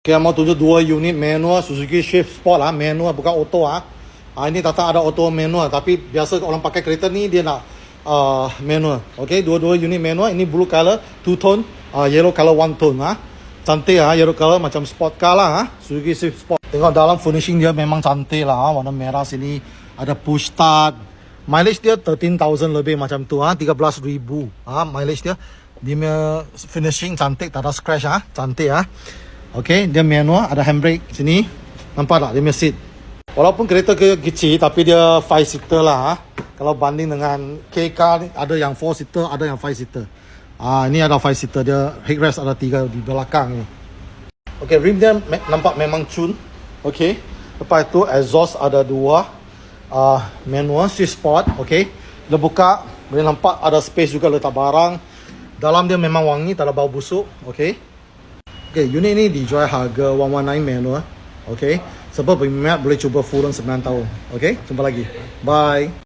Okay, mau tunjuk dua unit manual Suzuki Swift Sport lah, manual bukan auto ah. Ini tak ada auto manual, tapi biasa orang pakai kereta ni dia nak manual. Okay, dua-dua unit manual. Ini blue color, two tone, yellow color one tone ah. Cantik ah, yellow color macam sport car lah ah. Suzuki Swift Sport. Tengok dalam finishing dia memang cantik lah ah. Warna merah sini ada push start. Mileage dia 13,000 lebih macam tu ah, 13,000 ah mileage dia. Dia punya finishing cantik, tak ada scratch ah, cantik ah. Okay, dia manual, ada handbrake sini. Nampak tak dia punya seat? Walaupun kereta kecil tapi dia 5 seater lah ha? Kalau banding dengan K-Car ni ada yang 4 seater, ada yang 5 seater. Ini ada 5 seater, dia headrest ada 3 di belakang ni. Okay, rim dia nampak memang cun. Okay, lepas itu exhaust ada 2 manual Swift Sport. Okay, dia buka boleh nampak ada space juga letak barang. Dalam dia memang wangi, tak ada bau busuk. Okay, unit ni dijual harga 119 manual. Okay, sebab berminat boleh cuba full 9 tahun. Okay, jumpa lagi. Bye.